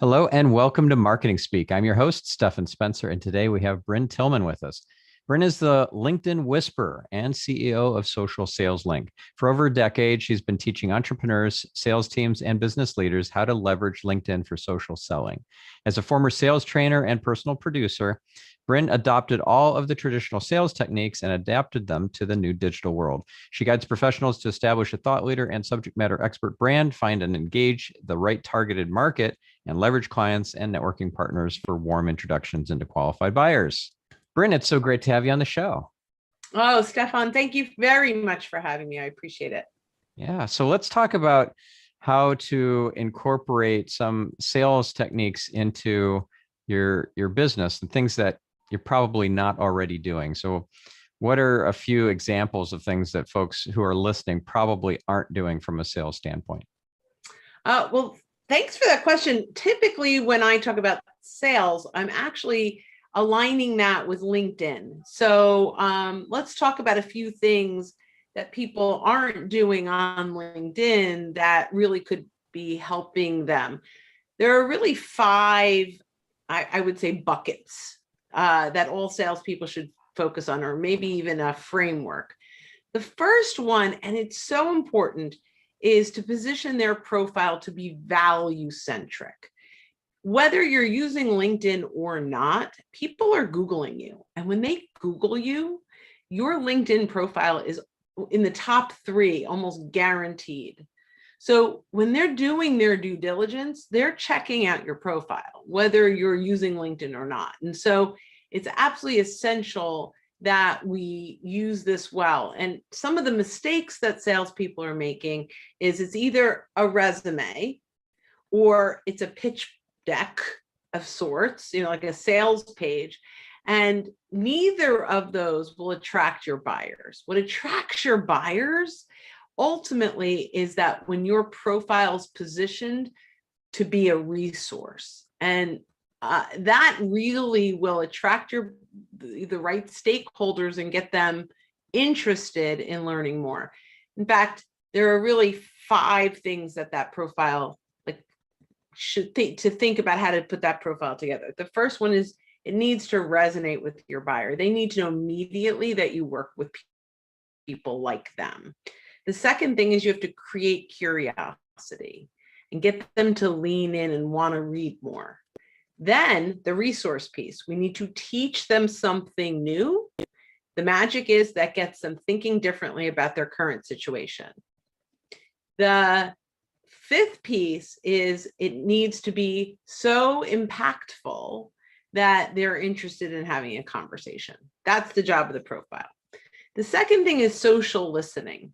Hello and welcome to Marketing Speak. I'm your host, Stephan Spencer, and today we have Brynne Tillman with us. Brynne is the LinkedIn Whisperer and CEO of Social Sales Link. For over a decade, she's been teaching entrepreneurs, sales teams, and business leaders how to leverage LinkedIn for social selling. As a former sales trainer and personal producer, Brynne adopted all of the traditional sales techniques and adapted them to the new digital world. She guides professionals to establish a thought leader and subject matter expert brand, find and engage the right targeted market, and leverage clients and networking partners for warm introductions into qualified buyers. Brynne, it's so great to have you on the show. Oh, Stephan, thank you very much for having me. I appreciate it. Yeah, so let's talk about how to incorporate some sales techniques into your business and things that you're probably not already doing. So what are a few examples of things that folks who are listening probably aren't doing from a sales standpoint? Well, thanks for that question. Typically, when I talk about sales, I'm actually aligning that with LinkedIn. So let's talk about a few things that people aren't doing on LinkedIn that really could be helping them. There are really five, I would say, buckets that all salespeople should focus on, or maybe even a framework. The first one, and it's so important, is to position their profile to be value-centric. Whether you're using LinkedIn or not, people are Googling you. And when they Google you, your LinkedIn profile is in the top 3, almost guaranteed. So when they're doing their due diligence, they're checking out your profile, whether you're using LinkedIn or not. And so it's absolutely essential that we use this well. And some of the mistakes that salespeople are making is it's either a resume or it's a pitch deck of sorts, like a sales page. And neither of those will attract your buyers. What attracts your buyers ultimately is that when your profile is positioned to be a resource, and that really will attract the right stakeholders and get them interested in learning more. In fact, there are really 5 things that profile should think about how to put that profile together. The first one is it needs to resonate with your buyer. They need to know immediately that you work with people like them. The second thing is you have to create curiosity and get them to lean in and want to read more. Then the resource piece, we need to teach them something new. The magic is that gets them thinking differently about their current situation. The 5th piece is it needs to be so impactful that they're interested in having a conversation. That's the job of the profile. The second thing is social listening.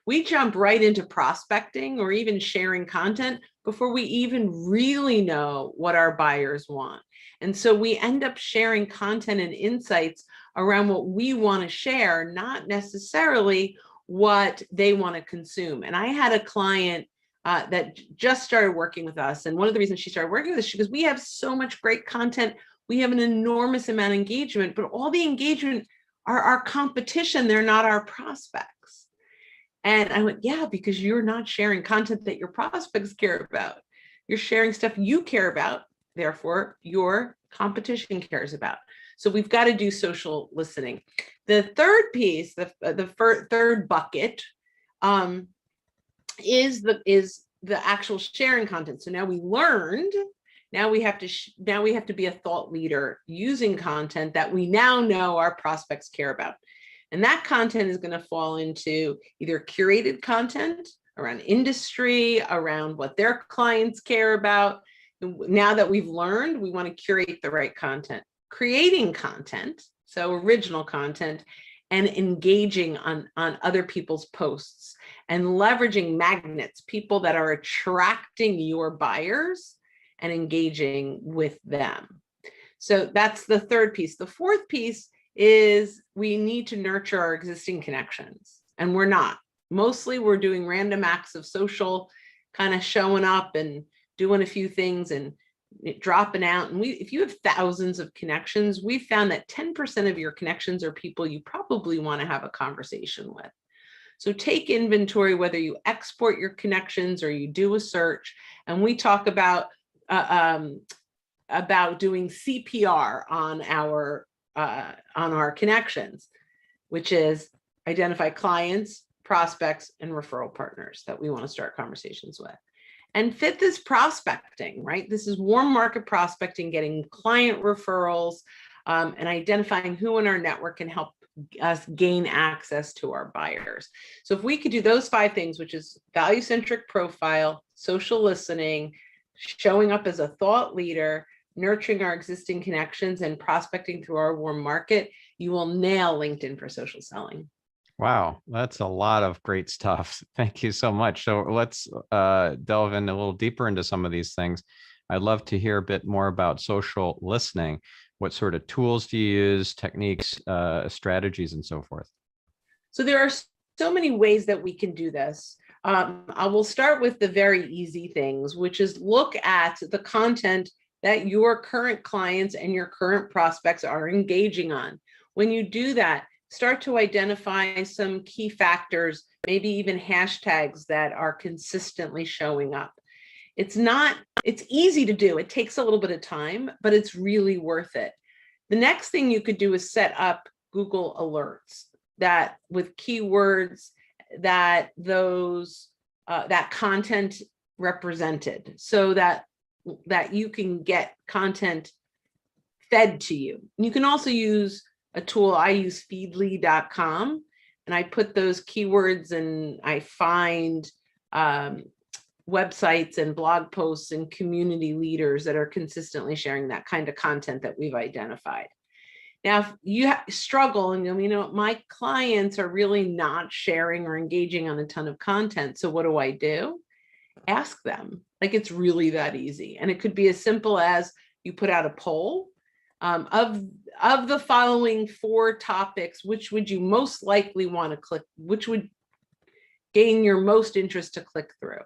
We jump right into prospecting or even sharing content before we even really know what our buyers want. And so we end up sharing content and insights around what we want to share, not necessarily what they want to consume. And I had a client that just started working with us. And one of the reasons she started working with us is because we have so much great content. We have an enormous amount of engagement, but all the engagement are our competition. They're not our prospects. And I went, yeah, because you're not sharing content that your prospects care about. You're sharing stuff you care about. Therefore, your competition cares about. So we've got to do social listening. The third piece, the third bucket, is the actual sharing content. So now we learned. Now we have to be a thought leader using content that we now know our prospects care about. And that content is going to fall into either curated content around industry, around what their clients care about. Now that we've learned, we want to curate the right content, creating content, so original content, and engaging on other people's posts and leveraging magnets, people that are attracting your buyers and engaging with them. So that's the third piece. The fourth piece is we need to nurture our existing connections, and we're not. Mostly we're doing random acts of social, kind of showing up and doing a few things and dropping out. And if you have thousands of connections, we found that 10% of your connections are people you probably want to have a conversation with. So take inventory, whether you export your connections or you do a search. And we talk about about doing CPR on our connections, which is identify clients, prospects, and referral partners that we want to start conversations with. And fifth is prospecting, right? This is warm market prospecting, getting client referrals, and identifying who in our network can help us gain access to our buyers. So if we could do those 5 things, which is value-centric profile, social listening, showing up as a thought leader, nurturing our existing connections, and prospecting through our warm market, you will nail LinkedIn for social selling. Wow, that's a lot of great stuff. Thank you so much. So let's delve in a little deeper into some of these things. I'd love to hear a bit more about social listening. What sort of tools do you use, techniques, strategies, and so forth? So there are so many ways that we can do this. I will start with the very easy things, which is look at the content that your current clients and your current prospects are engaging on. When you do that, start to identify some key factors, maybe even hashtags that are consistently showing up. It's easy to do. It takes a little bit of time, but it's really worth it. The next thing you could do is set up Google alerts that with keywords that that content represented, so that you can get content fed to you. You can also use a tool. I use feedly.com, and I put those keywords and I find websites and blog posts and community leaders that are consistently sharing that kind of content that we've identified. Now, if you struggle and my clients are really not sharing or engaging on a ton of content, so what do? Ask them. Like, it's really that easy. And it could be as simple as you put out a poll of the following 4 topics, which would you most likely want to click, which would gain your most interest to click through?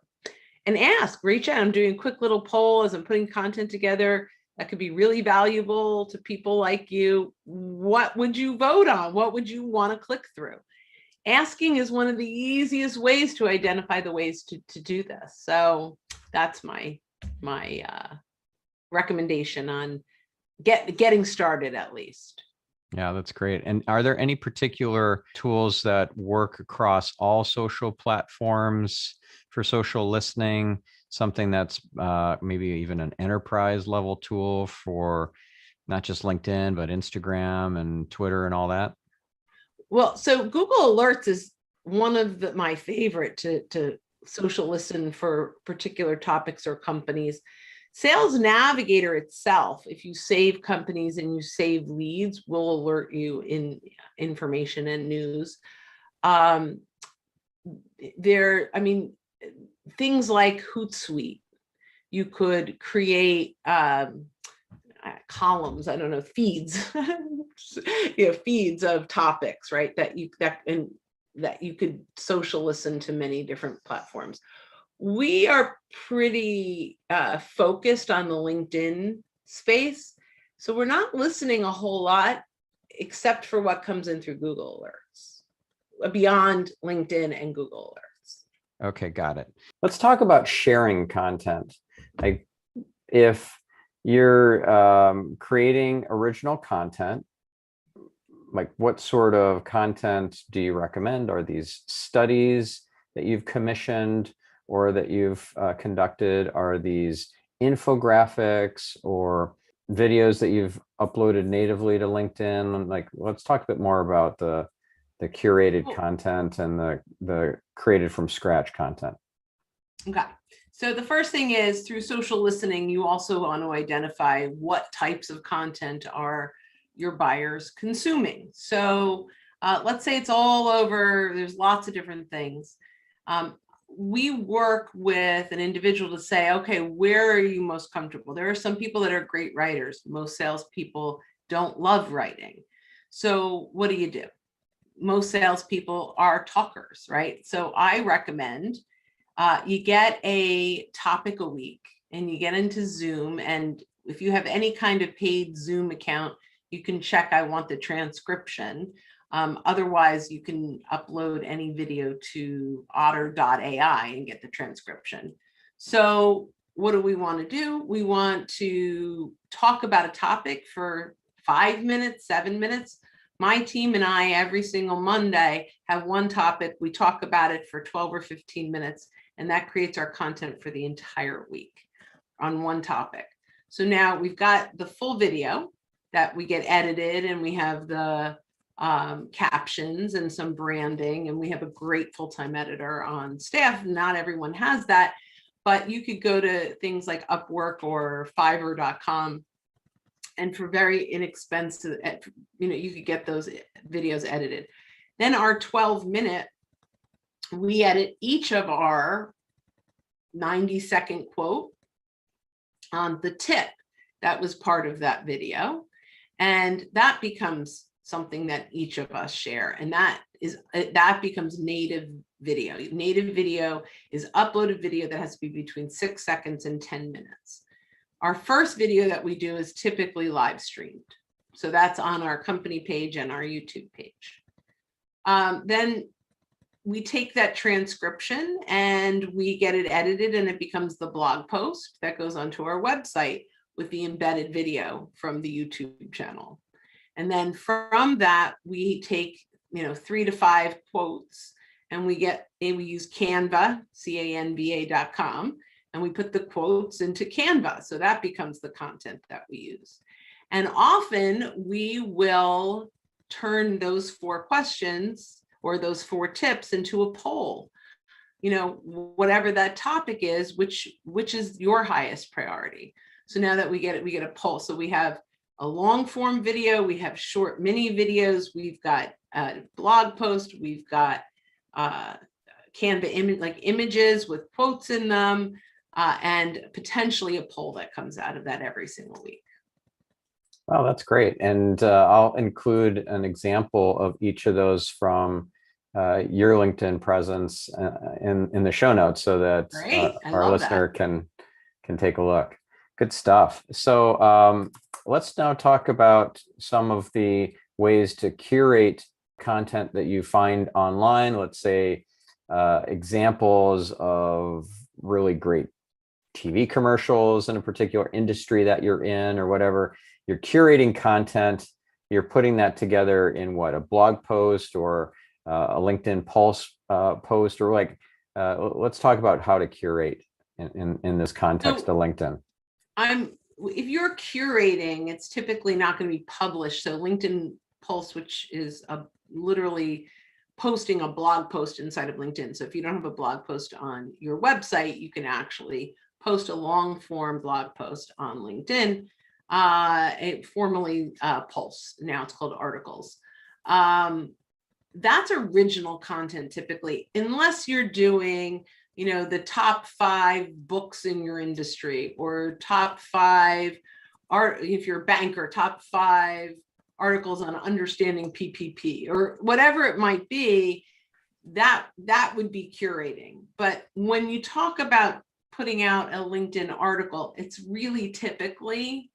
And reach out. I'm doing a quick little poll as I'm putting content together that could be really valuable to people like you. What would you vote on? What would you want to click through? Asking is one of the easiest ways to identify the ways to do this. So that's my recommendation on getting started, at least. Yeah, that's great. And are there any particular tools that work across all social platforms for social listening? Something that's maybe even an enterprise level tool for not just LinkedIn, but Instagram and Twitter and all that? Well, so Google Alerts is one of my favorite to social listen for particular topics or companies. Sales Navigator itself, if you save companies and you save leads, will alert you in information and news. Things like Hootsuite, you could create columns, feeds, feeds of topics, right? That you could social listen to many different platforms. We are pretty focused on the LinkedIn space, so we're not listening a whole lot, except for what comes in through Google Alerts, beyond LinkedIn and Google Alerts. Okay, got it. Let's talk about sharing content. Like, if you're creating original content, like, what sort of content do you recommend? Are these studies that you've commissioned or that you've conducted? Are these infographics or videos that you've uploaded natively to LinkedIn? Like, let's talk a bit more about the curated content and the created from scratch content. Okay. So the first thing is, through social listening, you also want to identify what types of content are your buyers consuming. So let's say it's all over, there's lots of different things. We work with an individual to say, okay, where are you most comfortable? There are some people that are great writers. Most salespeople don't love writing. So what do? Most salespeople are talkers, right? So I recommend you get a topic a week and you get into Zoom. And if you have any kind of paid Zoom account, you can check, I want the transcription. Otherwise, you can upload any video to otter.ai and get the transcription. So what do we want to do? We want to talk about a topic for 5 minutes, 7 minutes. My team and I, every single Monday, have one topic. We talk about it for 12 or 15 minutes, and that creates our content for the entire week on one topic. So now we've got the full video that we get edited, and we have the captions and some branding, and we have a great full-time editor on staff. Not everyone has that, but you could go to things like Upwork or Fiverr.com, and for very inexpensive, you could get those videos edited. Then our 12-minute, we edit each of our 90-second quote on the tip that was part of that video, and that becomes something that each of us share, and that becomes native video. Native video is uploaded video that has to be between 6 seconds and 10 minutes. Our first video that we do is typically live streamed, so that's on our company page and our YouTube page. Then we take that transcription and we get it edited, and it becomes the blog post that goes onto our website with the embedded video from the YouTube channel. And then from that, we take 3 to 5 quotes, and we use Canva, Canva.com, and we put the quotes into Canva. So that becomes the content that we use. And often we will turn those 4 questions or those 4 tips into a poll, whatever that topic is, which is your highest priority. So now that we get it, we get a poll. So we have a long form video, we have short mini videos, we've got a blog post, we've got Canva images with quotes in them, and potentially a poll that comes out of that every single week. Wow, that's great. And I'll include an example of each of those from your LinkedIn presence in the show notes, so that our listener can take a look. Good stuff. So let's now talk about some of the ways to curate content that you find online. Let's say examples of really great TV commercials in a particular industry that you're in, or whatever. You're curating content, you're putting that together in a blog post or a LinkedIn Pulse post, or let's talk about how to curate in this context of LinkedIn. If you're curating, it's typically not going to be published. So LinkedIn Pulse, which is literally posting a blog post inside of LinkedIn. So if you don't have a blog post on your website, you can actually post a long form blog post on LinkedIn. Formerly Pulse, now it's called Articles. That's original content typically, unless you're doing the top 5 books in your industry, or top 5 if you're a banker, top 5 articles on understanding PPP, or whatever it might be. That would be curating. But when you talk about putting out a LinkedIn article, it's really typically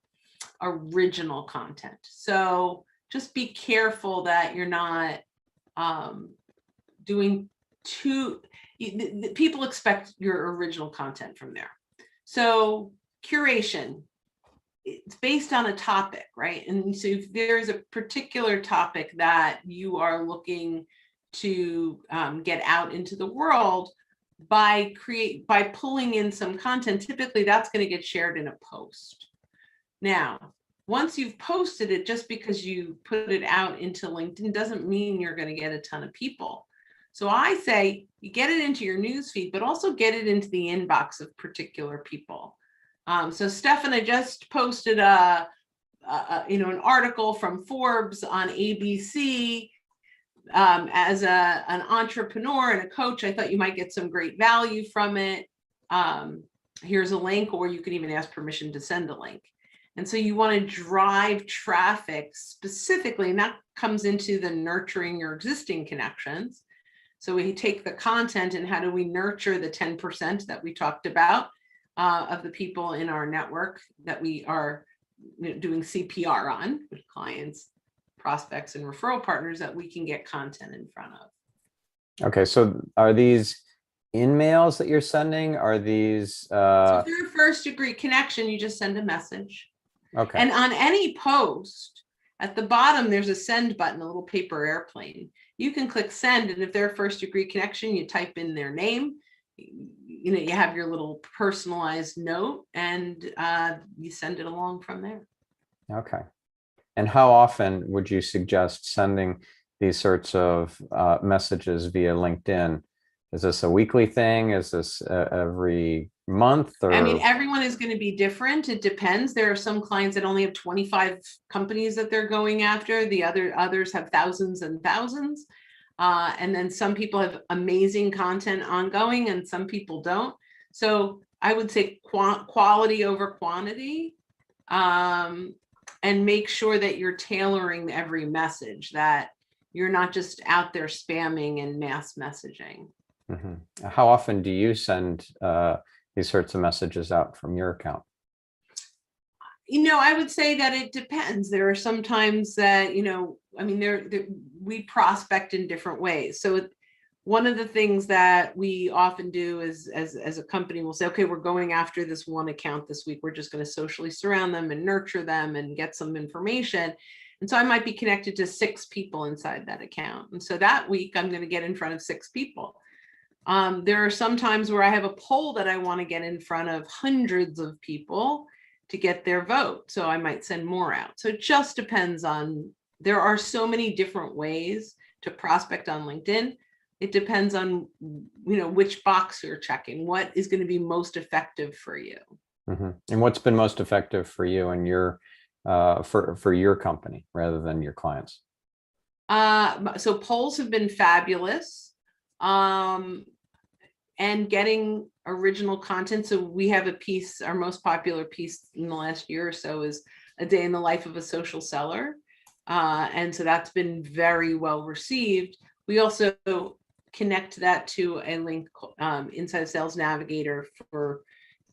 original content. So just be careful that you're not doing people expect your original content from there. So curation, it's based on a topic, right? And so if there's a particular topic that you are looking to get out into the world, by pulling in some content, typically that's going to get shared in a post. Now, once you've posted it, just because you put it out into LinkedIn doesn't mean you're going to get a ton of people. So I say you get it into your newsfeed, but also get it into the inbox of particular people. So Stephan, I just posted an article from Forbes on ABC. As an entrepreneur and a coach, I thought you might get some great value from it. Here's a link, or you can even ask permission to send a link. And so you want to drive traffic specifically, and that comes into the nurturing your existing connections. So we take the content and how do we nurture the 10% that we talked about of the people in our network that we are doing CPR on with clients, prospects, and referral partners that we can get content in front of. Okay, so are these in-mails that you're sending? Are these So if they're a first degree connection, you just send a message. okay? And on any post, at the bottom, there's a send button, a little paper airplane. You can click send, and if they're a first degree connection, you type in their name. You have your little personalized note, and you send it along from there. Okay. And how often would you suggest sending these sorts of messages via LinkedIn? Is this a weekly thing? Is this every month? Or I mean, everyone is going to be different. It depends. There are some clients that only have 25 companies that they're going after. The others have thousands and thousands. And then some people have amazing content ongoing and some people don't. So I would say quality over quantity, and make sure that you're tailoring every message, that you're not just out there spamming and mass messaging. Mm-hmm. How often do you send these sorts of messages out from your account? I would say that it depends. There are some times that, I mean, we prospect in different ways. So one of the things that we often do is, as a company, we'll say, okay, we're going after this one account this week. We're just going to socially surround them and nurture them and get some information. And so I might be connected to 6 people inside that account. And so that week, I'm going to get in front of 6 people. There are some times where I have a poll that I want to get in front of hundreds of people to get their vote. So I might send more out. So it just depends on, there are so many different ways to prospect on LinkedIn. It depends on, which box you're checking, what is going to be most effective for you. Mm-hmm. And what's been most effective for you and your, for your company rather than your clients? So polls have been fabulous. And getting original content. So we have a piece, our most popular piece in the last year or so is a day in the life of a social seller. And so that's been very well received. We also connect that to a link inside Sales Navigator for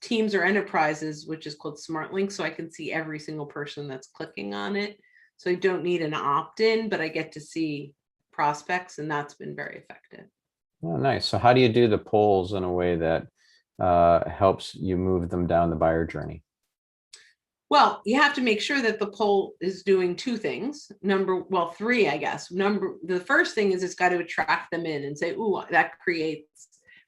teams or enterprises, which is called Smart Link. So I can see every single person that's clicking on it. So I don't need an opt-in, but I get to see prospects, and that's been very effective. Oh, nice. So how do you do the polls in a way that helps you move them down the buyer journey? Well, you have to make sure that the poll is doing 2 things. 3, I guess. The first thing is it's got to attract them in and say, ooh, that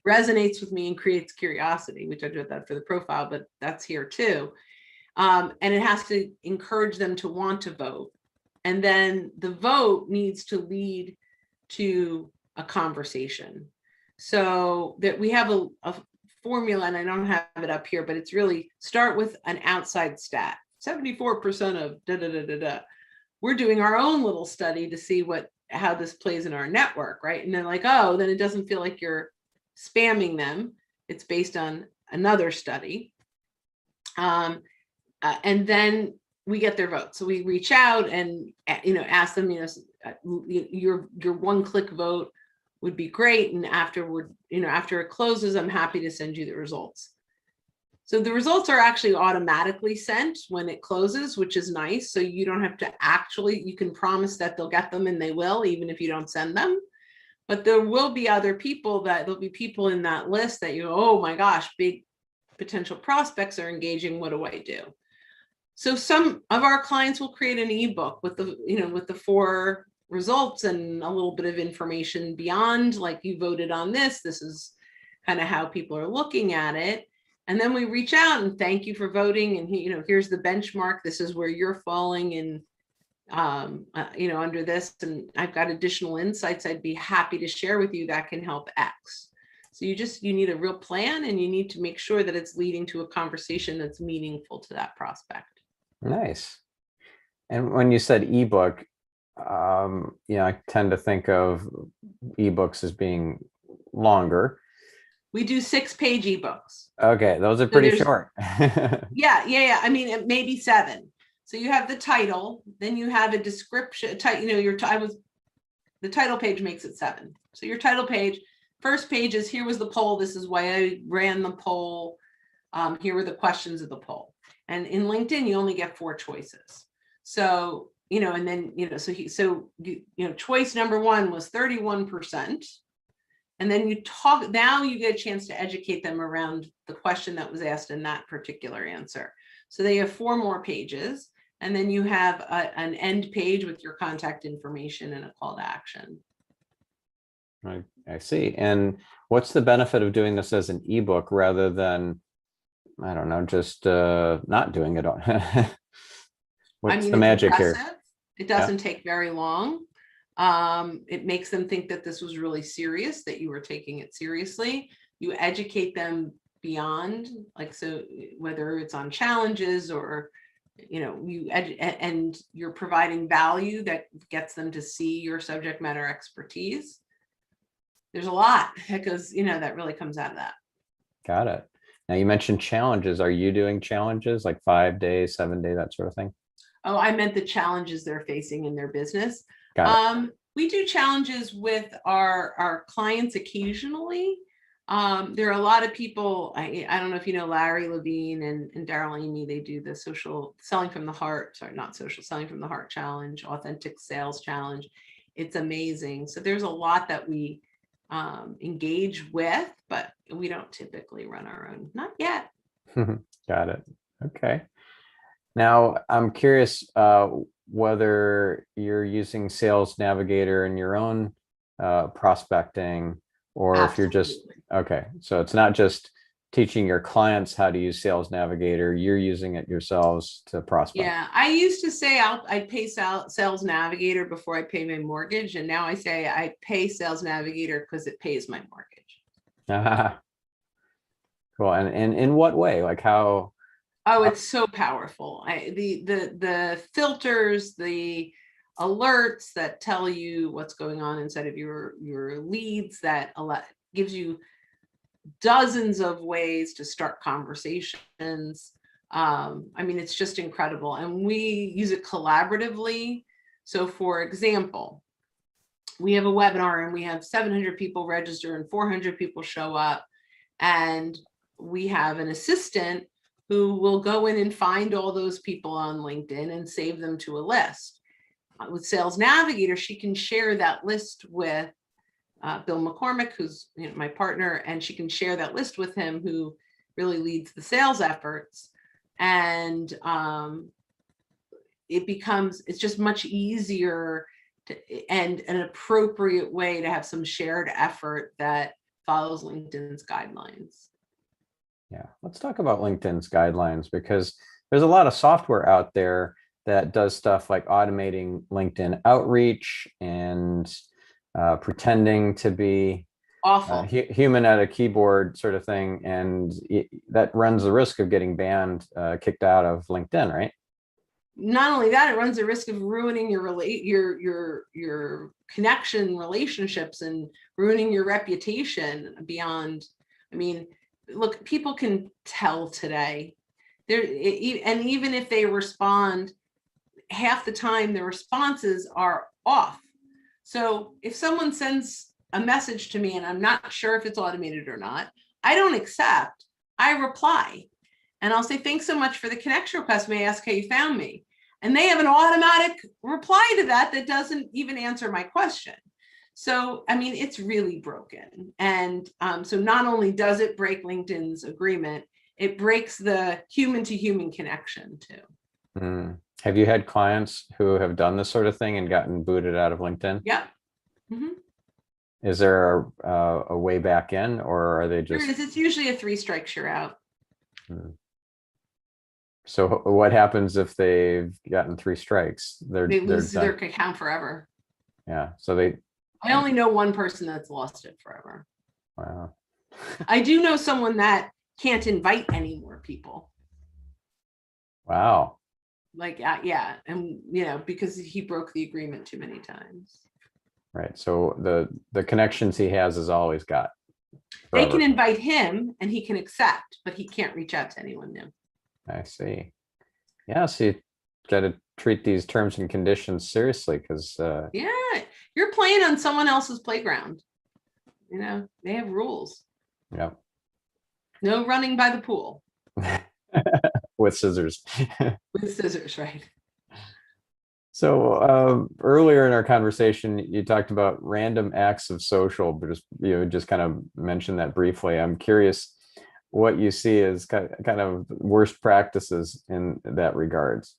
resonates with me and creates curiosity. We talked about that for the profile, but that's here too. And it has to encourage them to want to vote. And then the vote needs to lead to a conversation. So that we have a formula, and I don't have it up here, but it's really start with an outside stat. 74% of da da da da da. We're doing our own little study to see how this plays in our network, right? And then then it doesn't feel like you're spamming them. It's based on another study. And then we get their vote. So we reach out and ask them, your one-click vote would be great. And after it closes, I'm happy to send you the results. So the results are actually automatically sent when it closes, which is nice. So you don't have to you can promise that they'll get them, and they will, even if you don't send them. But there will be there'll be people in that list that oh my gosh, big potential prospects are engaging. What do I do? So some of our clients will create an ebook with the 4 results and a little bit of information beyond, like, you voted on this. This is kind of how people are looking at it. And then we reach out and thank you for voting. And here's the benchmark. This is where you're falling in, under this. And I've got additional insights I'd be happy to share with you that can help X. So you need a real plan, and you need to make sure that it's leading to a conversation that's meaningful to that prospect. Nice. And when you said ebook, I tend to think of ebooks as being longer. We do 6-page ebooks. Okay, those are pretty short. Yeah. I mean, it may be 7. So you have the title, then you have a description. The title page makes it 7. So your title page, first page is, here was the poll. This is why I ran the poll. Here were the questions of the poll. And in LinkedIn, you only get 4 choices. So, and then, choice number 1 was 31%. And then you talk, now you get a chance to educate them around the question that was asked in that particular answer. So they have 4 more pages, and then you have an end page with your contact information and a call to action. I see. And what's the benefit of doing this as an ebook rather than, I don't know, just not doing it on? What's the magic here? It doesn't take very long. It makes them think that this was really serious, that you were taking it seriously. You educate them beyond, like, so whether it's on challenges or, you know, and you're providing value that gets them to see your subject matter expertise. There's a lot that goes, you know, that really comes out of that. Got it. Now you mentioned challenges. Are you doing challenges like 5 days, 7 day, that sort of thing? Oh, I meant the challenges they're facing in their business. We do challenges with our clients occasionally. There are a lot of people, I don't know if you know Larry Levine and Daryl Amy, they do the social selling from the heart, sorry, not social selling from the heart challenge, authentic sales challenge. It's amazing. So there's a lot that we engage with, but we don't typically run our own, not yet. Got it. Okay. Now I'm curious whether you're using Sales Navigator in your own prospecting, or Absolutely. if you're just, okay, so it's not just teaching your clients how to use Sales Navigator, you're using it yourselves to prospect. Yeah, I used to say I'd pay Sales Navigator before I pay my mortgage, and now I say I pay Sales Navigator because it pays my mortgage. Cool. And in what way? Like how? Oh, it's so powerful. The filters, the alerts that tell you what's going on inside of your leads, that gives you dozens of ways to start conversations. I mean, it's just incredible. And we use it collaboratively. So for example, we have a webinar and we have 700 people register and 400 people show up. And we have an assistant who will go in and find all those people on LinkedIn and save them to a list. With Sales Navigator, she can share that list with Bill McCormick, who's, you know, my partner, and she can share that list with him, who really leads the sales efforts. And it's just much easier and an appropriate way to have some shared effort that follows LinkedIn's guidelines. Yeah, let's talk about LinkedIn's guidelines, because there's a lot of software out there that does stuff like automating LinkedIn outreach and pretending to be awful human at a keyboard sort of thing, and that runs the risk of getting banned, kicked out of LinkedIn, right? Not only that, it runs the risk of ruining your connection relationships and ruining your reputation beyond. I mean, look, people can tell today. And even if they respond, half the time the responses are off. So if someone sends a message to me and I'm not sure if it's automated or not, I don't accept, I reply. And I'll say, thanks so much for the connection request. May I ask how you found me? And they have an automatic reply to that doesn't even answer my question. So, I mean, it's really broken. And so not only does it break LinkedIn's agreement, it breaks the human to human connection too. Have you had clients who have done this sort of thing and gotten booted out of LinkedIn? Yep. Mm-hmm. Is there a way back in, or are they just? There is. It's usually a 3 strikes, you're out. So what happens if they've gotten 3 strikes? They lose their account forever. Yeah. So I only know one person that's lost it forever. Wow. I do know someone that can't invite any more people. Wow. Like, yeah. And, you know, because he broke the agreement too many times. Right. So the connections he has is all he's got. They can invite him and he can accept, but he can't reach out to anyone new. I see. Yeah. So you got to treat these terms and conditions seriously, because yeah, you're playing on someone else's playground. You know, they have rules. Yeah. No running by the pool. With scissors. With scissors, right? So earlier in our conversation, you talked about random acts of social, but just kind of mentioned that briefly. I'm curious what you see as kind of worst practices in that regards.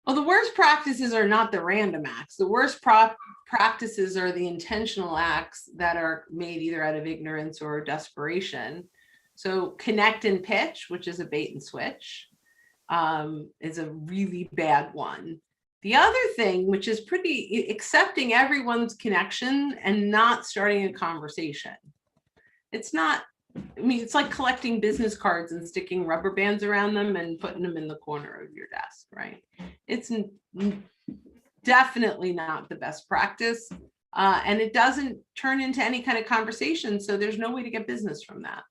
Well, the worst practices are not the random acts. The worst practices are the intentional acts that are made either out of ignorance or desperation. So connect and pitch, which is a bait and switch, is a really bad one. The other thing, which is pretty accepting everyone's connection and not starting a conversation. It's not, I mean, it's like collecting business cards and sticking rubber bands around them and putting them in the corner of your desk, right? It's definitely not the best practice. And it doesn't turn into any kind of conversation. So there's no way to get business from that.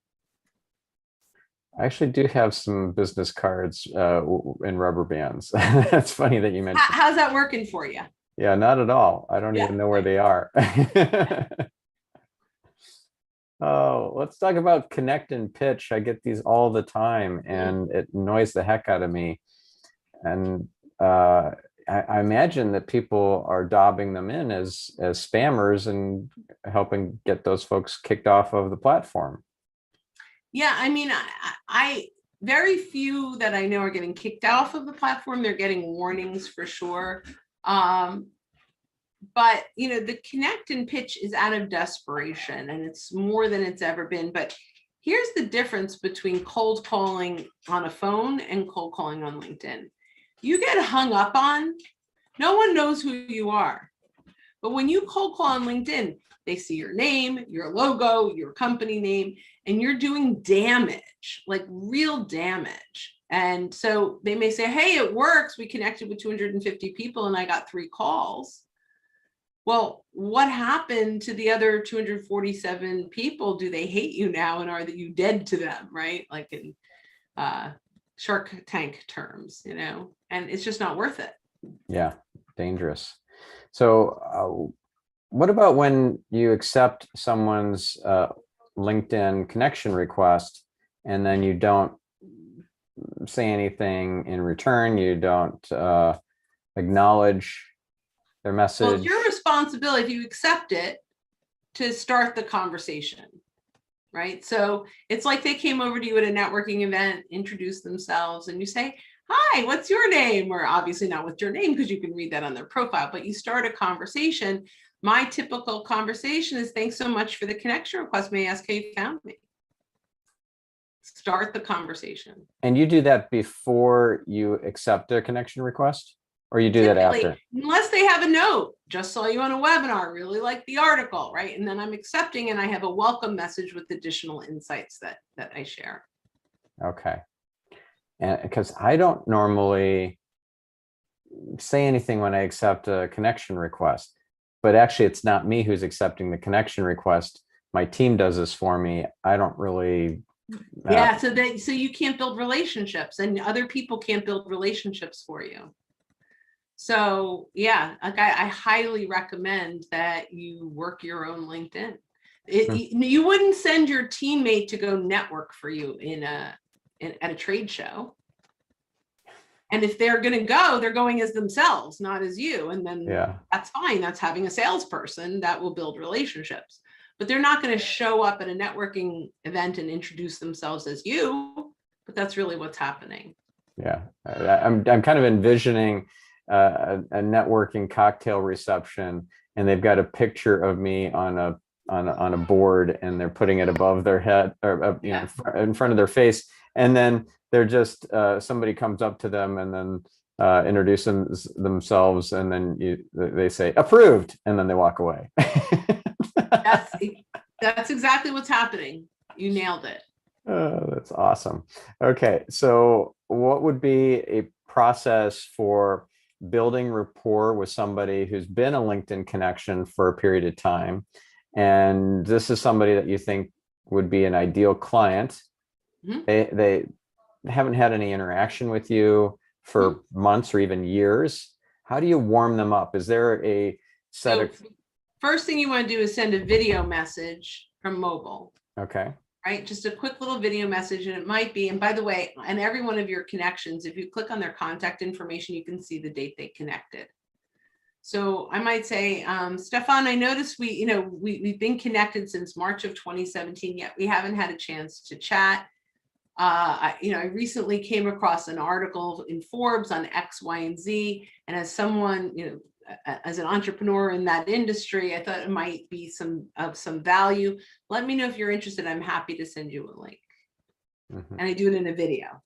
I actually do have some business cards in rubber bands. That's funny that you mentioned. How's that working for you? Yeah, not at all. I don't even know where they are. Oh, let's talk about connect and pitch. I get these all the time and it annoys the heck out of me. And I imagine that people are dobbing them in as spammers and helping get those folks kicked off of the platform. Yeah, I mean, I very few that I know are getting kicked off of the platform. They're getting warnings for sure. But, you know, the connect and pitch is out of desperation and it's more than it's ever been. But here's the difference between cold calling on a phone and cold calling on LinkedIn. You get hung up on, no one knows who you are. But when you cold call on LinkedIn, they see your name, your logo, your company name, and you're doing damage, like real damage. And so they may say, hey, it works. We connected with 250 people and I got 3 calls. Well, what happened to the other 247 people? Do they hate you now? And are you dead to them, right? Like in Shark Tank terms, you know, and it's just not worth it. Yeah, dangerous. So what about when you accept someone's LinkedIn connection request and then you don't say anything in return, you don't acknowledge their message? Well, it's your responsibility, if you accept it, to start the conversation, right? So it's like they came over to you at a networking event, introduced themselves, and you say, hi, what's your name? Or obviously not with your name because you can read that on their profile, but you start a conversation. My typical conversation is, thanks so much for the connection request. May I ask how you found me? Start the conversation. And you do that before you accept a connection request? Or you do that after? Unless they have a note, just saw you on a webinar, really like the article, right? And then I'm accepting and I have a welcome message with additional insights that I share. Okay. And because I don't normally say anything when I accept a connection request, but actually it's not me who's accepting the connection request. My team does this for me. I don't really. Yeah, so you can't build relationships and other people can't build relationships for you. So yeah, like I highly recommend that you work your own LinkedIn. You wouldn't send your teammate to go network for you at a trade show. And if they're going to go, they're going as themselves, not as you. And then that's fine. That's having a salesperson that will build relationships. But they're not going to show up at a networking event and introduce themselves as you. But that's really what's happening. Yeah, I'm kind of envisioning a networking cocktail reception, and they've got a picture of me on a board, and they're putting it above their head or in front of their face, and then they're just somebody comes up to them and then introduces themselves, and then they say approved, and then they walk away. That's exactly what's happening. You nailed it. Oh, that's awesome. Okay, so what would be a process for building rapport with somebody who's been a LinkedIn connection for a period of time, and this is somebody that you think would be an ideal client? Mm-hmm. They haven't had any interaction with you for months or even years. How do you warm them up? Is there a set of... First thing you want to do is send a video message from mobile. Okay. right? Just a quick little video message, and it might be, and by the way, and every one of your connections, if you click on their contact information, you can see the date they connected. So I might say, Stephan, I noticed we've been connected since March of 2017, yet we haven't had a chance to chat. I recently came across an article in Forbes on X, Y, and Z, and as someone, as an entrepreneur in that industry, I thought it might be some value. Let me know if you're interested. I'm happy to send you a link. And I do it in a video.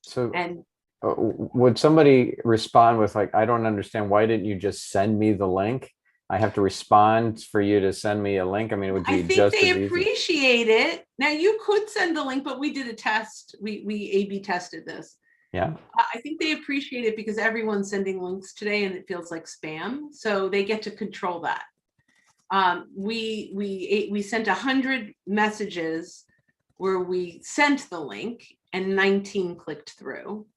So, and would somebody respond with like, I don't understand, why didn't you just send me the link? I have to respond for you to send me a link. I mean, it would be just as easy. I think they appreciate it. Now you could send the link, but we did a test. We A/B tested this. Yeah. I think they appreciate it because everyone's sending links today and it feels like spam. So they get to control that. We sent 100 messages where we sent the link and 19 clicked through.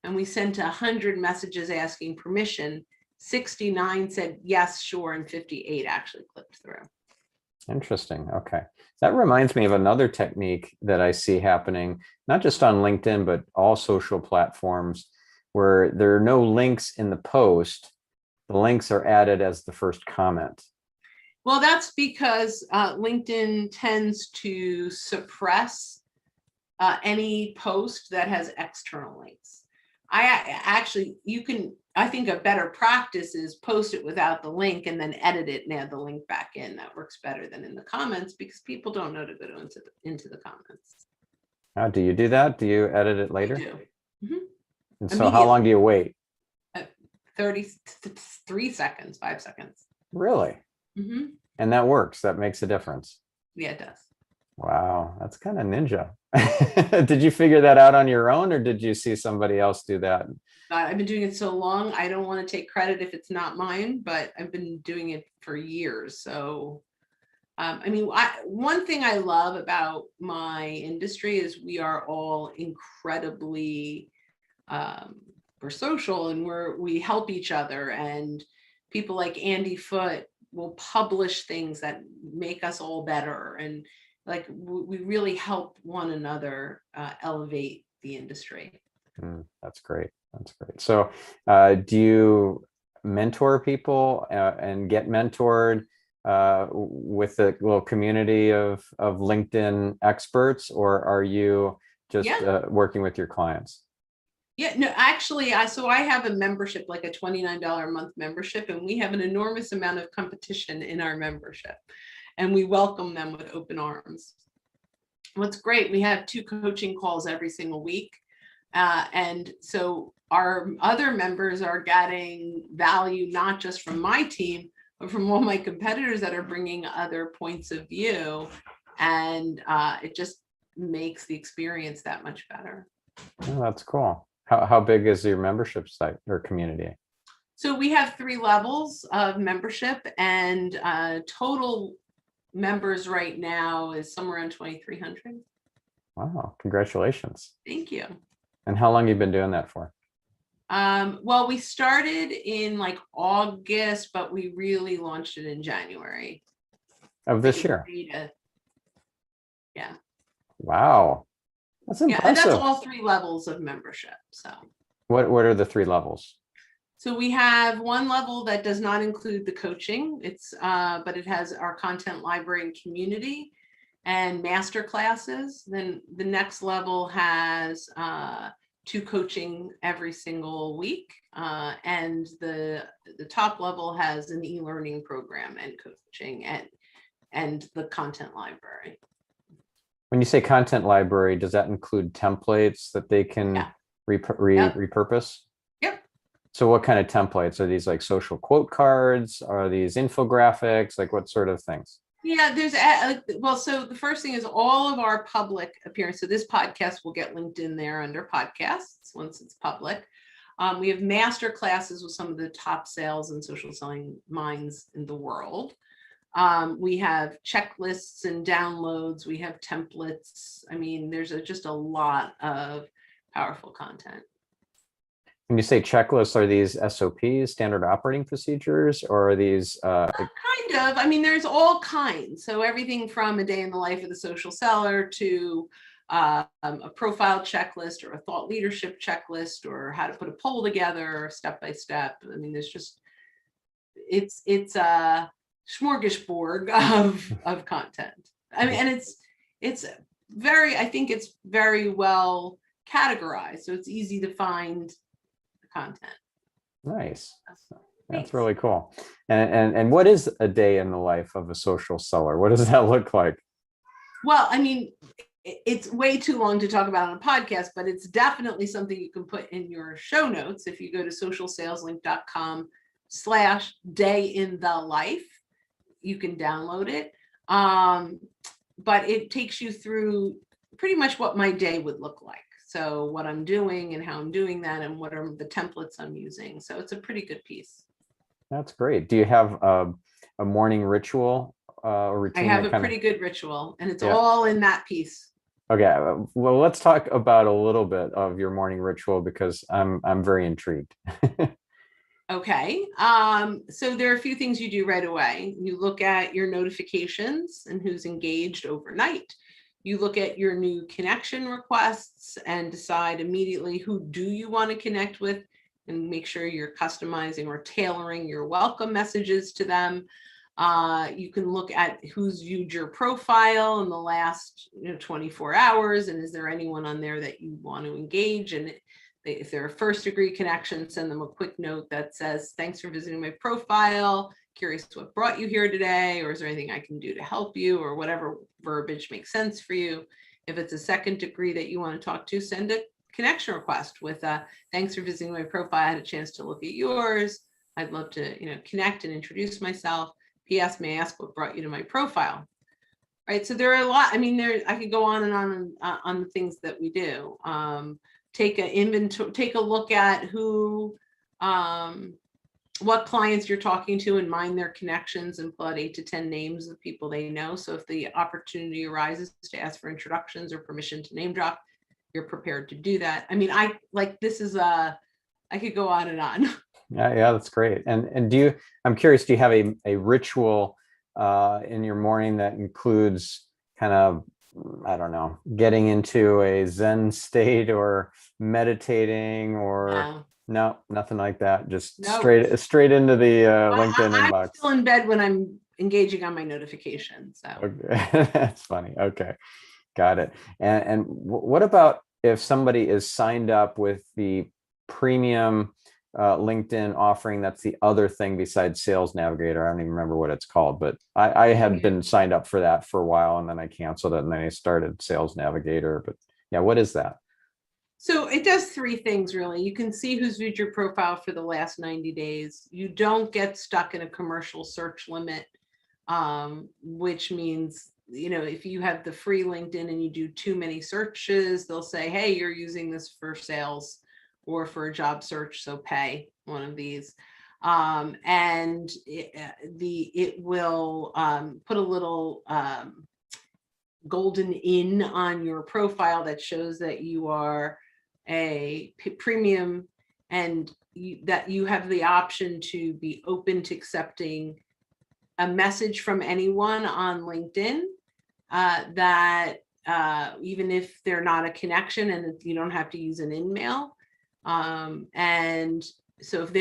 And we sent 100 messages asking permission. 69 said yes, sure, and 58 actually clicked through. Interesting. Okay. That reminds me of another technique that I see happening, not just on LinkedIn, but all social platforms, where there are no links in the post. The links are added as the first comment. Well, that's because LinkedIn tends to suppress any post that has external links. I think a better practice is post it without the link and then edit it and add the link back in. That works better than in the comments because people don't know to go into the comments. Do you do that? Do you edit it later? I do. Mm-hmm. And so how long do you wait? 33 seconds, 5 seconds. Really? Mm-hmm. And that works. That makes a difference. Yeah, it does. Wow, that's kind of ninja. Did you figure that out on your own, or did you see somebody else do that? God, I've been doing it so long. I don't want to take credit if it's not mine, but I've been doing it for years. So, one thing I love about my industry is we are all incredibly, we're social and we help each other, and people like Andy Foote will publish things that make us all better. And like, we really help one another elevate the industry. That's great. That's great. So do you mentor people and get mentored with a little community of LinkedIn experts, or are you just working with your clients? Yeah, no, actually, so I have a membership, like a $29 a month membership, and we have an enormous amount of competition in our membership, and we welcome them with open arms. What's great, we have 2 coaching calls every single week. And so our other members are getting value, not just from my team, but from all my competitors that are bringing other points of view. And it just makes the experience that much better. Oh, that's cool. How big is your membership site or community? So we have 3 levels of membership, and total members right now is somewhere around 2,300. Wow, congratulations. Thank you. And how long have you been doing that for? Well, we started in like August, but we really launched it in January. Of this year? Yeah. Wow. That's impressive. Yeah, and that's all 3 levels of membership. So what are the 3 levels? So we have 1 level that does not include the coaching. It's but it has our content library and community and master classes. Then the next level has 2 coaching every single week. And the top level has an e-learning program and coaching and the content library. When you say content library, does that include templates that they can repurpose? Yep. So what kind of templates? Are these like social quote cards? Are these infographics? Like what sort of things? Yeah, there's so the first thing is all of our public appearance. So this podcast will get linked in there under podcasts once it's public. We have master classes with some of the top sales and social selling minds in the world. We have checklists and downloads. We have templates. I mean, there's just a lot of powerful content. When you say checklists, are these SOPs, standard operating procedures, or are these Kind of. I mean, there's all kinds. So everything from a day in the life of the social seller to a profile checklist or a thought leadership checklist or how to put a poll together step by step. I mean, there's just it's a smorgasbord of content. I mean, and it's very, I think it's very well categorized, so it's easy to find the content. nice? That's Thanks. really cool. And what is a day in the life of a social seller? What does that look like? Well, I mean, it's way too long to talk about on a podcast, but it's definitely something you can put in your show notes. If you go to socialsaleslink.com/day in the life, you can download it. But it takes you through pretty much what my day would look like. So what I'm doing and how I'm doing that and what are the templates I'm using. So it's a pretty good piece. That's great. Do you have a morning ritual or I routine? have a pretty good ritual, and it's Yeah. all in that piece. Okay, well, let's talk about a little bit of your morning ritual because I'm very intrigued. Okay. So there are a few things you do right away. You look at your notifications and who's engaged overnight. You look at your new connection requests and decide immediately who do you want to connect with and make sure you're customizing or tailoring your welcome messages to them. You can look at who's viewed your profile in the last 24 hours, and is there anyone on there that you want to engage? And if they're a first degree connection, send them a quick note that says, thanks for visiting my profile, curious what brought you here today, or is there anything I can do to help you, or whatever verbiage makes sense for you. If it's a second degree that you want to talk to, send a connection request with thanks for visiting my profile, I had a chance to look at yours, I'd love to connect and introduce myself. P.S. may I ask what brought you to my profile? Right. So there are a lot. I mean, I could go on and on the things that we do. Take an inventory, take a look at who, what clients you're talking to and mine their connections and pull out 8 to 10 names of people they know. So if the opportunity arises to ask for introductions or permission to name drop, you're prepared to do that. I mean, I could go on and on. Yeah, that's great. And I'm curious, do you have a ritual in your morning that includes kind of, I don't know, getting into a Zen state or meditating or no, nothing like that. Just Nope. straight into the LinkedIn I'm inbox. still in bed when I'm engaging on my notifications. So. Okay. That's funny. Okay, got it. And what about if somebody is signed up with the premium LinkedIn offering that's the other thing besides Sales Navigator? I don't even remember what it's called, but I had been signed up for that for a while and then I canceled it and then I started Sales Navigator. But yeah, what is that? So it does 3 things really. You can see who's viewed your profile for the last 90 days. You don't get stuck in a commercial search limit, which means, if you have the free LinkedIn and you do too many searches, they'll say, hey, you're using this for sales or for a job search, so pay one of these. And it will put a little golden in on your profile that shows that you are a premium and that you have the option to be open to accepting a message from anyone on LinkedIn that even if they're not a connection, and you don't have to use an in-mail. And so if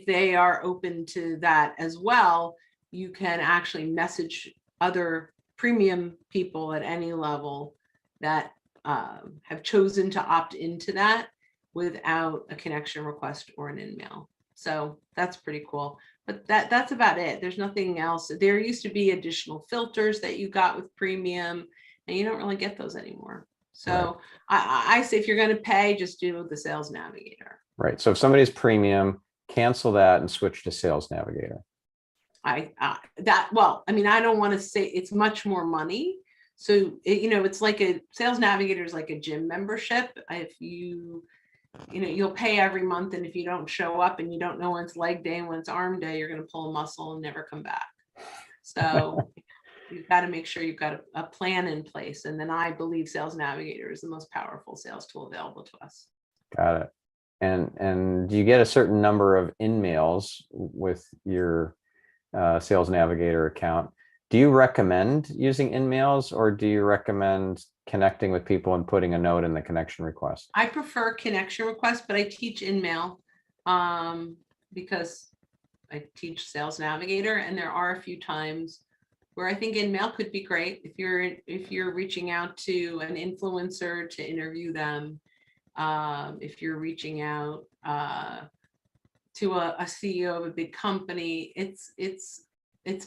they are open to that as well, you can actually message other premium people at any level that have chosen to opt into that without a connection request or an in-mail. So that's pretty cool. But that's about it. There's nothing else. There used to be additional filters that you got with premium, and you don't really get those anymore. So right. I say if you're going to pay, just do the Sales Navigator. Right. So if somebody's premium, cancel that and switch to Sales Navigator. I don't want to say it's much more money. So, it's like a Sales Navigator is like a gym membership. If you'll pay every month, and if you don't show up and you don't know when it's leg day and when it's arm day, you're going to pull a muscle and never come back. So you've got to make sure you've got a plan in place. And then I believe Sales Navigator is the most powerful sales tool available to us. Got it. and you get a certain number of in-mails with your Sales Navigator account. Do you recommend using in-mails, or do you recommend connecting with people and putting a note in the connection request? I prefer connection requests, but I teach in-mail because I teach Sales Navigator, and there are a few times where I think in-mail could be great if you're reaching out to an influencer to interview them, if you're reaching out to a CEO of a big company. It's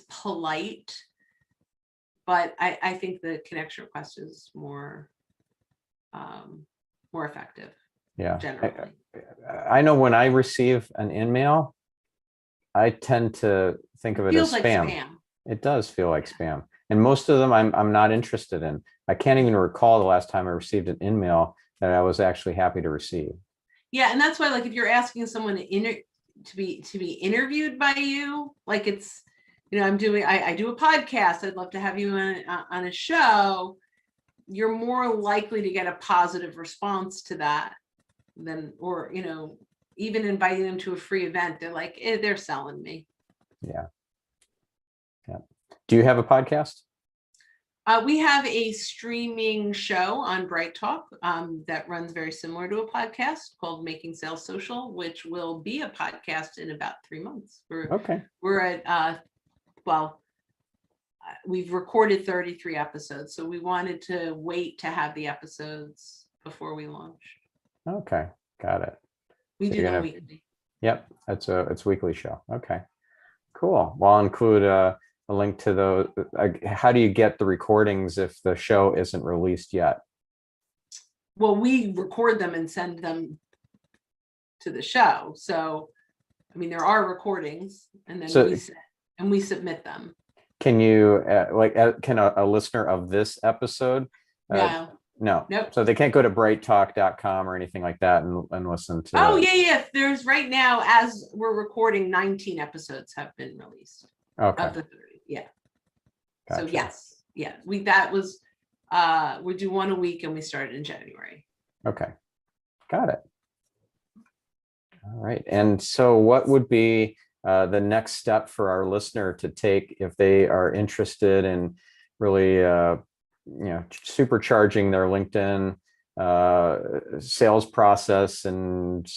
polite, but I think the connection request is more effective. Yeah, generally. I know when I receive an in-mail, I tend to think of it as Feels like spam. It does feel like spam. And most of them I'm not interested in. I can't even recall the last time I received an in-mail that I was actually happy to receive. Yeah, and that's why, like, if you're asking someone to be interviewed by you, like, it's, I do a podcast, I'd love to have you on a show, you're more likely to get a positive response to that than, or even inviting them to a free event, they're like, they're selling me. Yeah. Do you have a podcast? We have a streaming show on Bright Talk that runs very similar to a podcast called Making Sales Social, which will be a podcast in about 3 months. We're at we've recorded 33 episodes, so we wanted to wait to have the episodes before we launch. Okay, got it. We do them weekly. Yep, it's a weekly show. Okay, cool. Well, I'll include a link to those. How do you get the recordings if the show isn't released yet? Well, we record them and send them to the show. So, I mean, there are recordings, and then we submit them. Can you can a listener of this episode? No. Nope. So they can't go to brighttalk.com or anything like that and listen to. Oh, yeah. There's right now, as we're recording, 19 episodes have been released. Okay. Of the 30. Yeah. Gotcha. So yes. Yeah. We do one a week, and we started in January. Okay. Got it. All right. And so what would be the next step for our listener to take if they are interested in really supercharging their LinkedIn sales process? And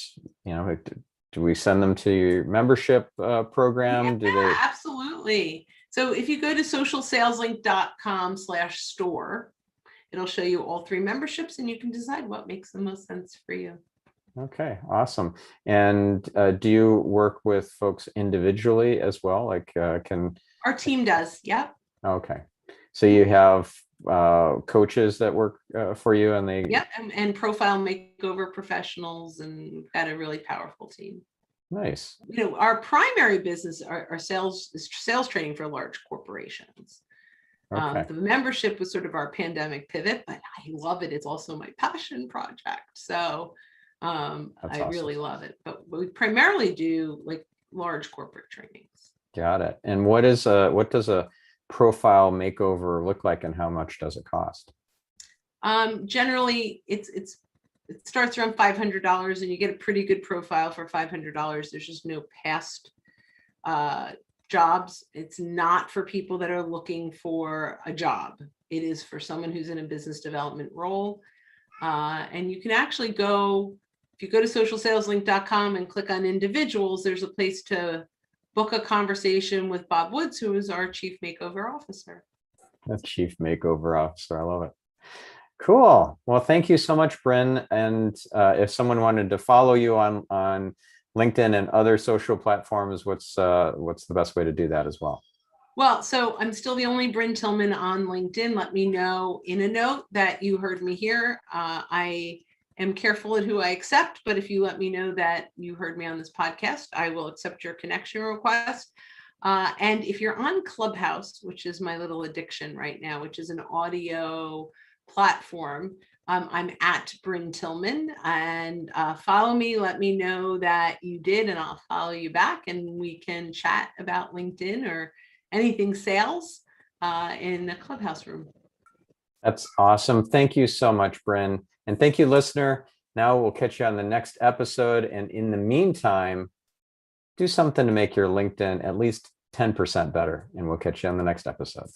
do we send them to your membership program? Yeah, absolutely. So if you go to socialsaleslink.com/store, it'll show you all 3 memberships, and you can decide what makes the most sense for you. Okay, awesome. And do you work with folks individually as well? Our team does. Yep. Okay. So you have coaches that work for you, and they. Yep. And profile makeover professionals, and we've got a really powerful team. Nice. Our primary business are sales training for large corporations. Okay. The membership was sort of our pandemic pivot, but I love it. It's also my passion project. So I really love it. But we primarily do like large corporate trainings. Got it. And what does a profile makeover look like, and how much does it cost? Generally, it starts around $500, and you get a pretty good profile for $500. There's just no past jobs. It's not for people that are looking for a job. It is for someone who's in a business development role. And you can actually go, if you go to socialsaleslink.com and click on individuals, there's a place to book a conversation with Bob Woods, who is our Chief Makeover Officer. The Chief Makeover Officer. I love it. Cool. Well, thank you so much, Brynne. And if someone wanted to follow you on LinkedIn and other social platforms, what's the best way to do that as well? Well, so I'm still the only Brynne Tillman on LinkedIn. Let me know in a note that you heard me here. I am careful at who I accept, but if you let me know that you heard me on this podcast, I will accept your connection request. And if you're on Clubhouse, which is my little addiction right now, which is an audio platform, I'm at Brynne Tillman, and follow me. Let me know that you did, and I'll follow you back, and we can chat about LinkedIn or anything sales in the Clubhouse room. That's awesome. Thank you so much, Brynne. And thank you, listener. Now we'll catch you on the next episode. And in the meantime, do something to make your LinkedIn at least 10% better. And we'll catch you on the next episode.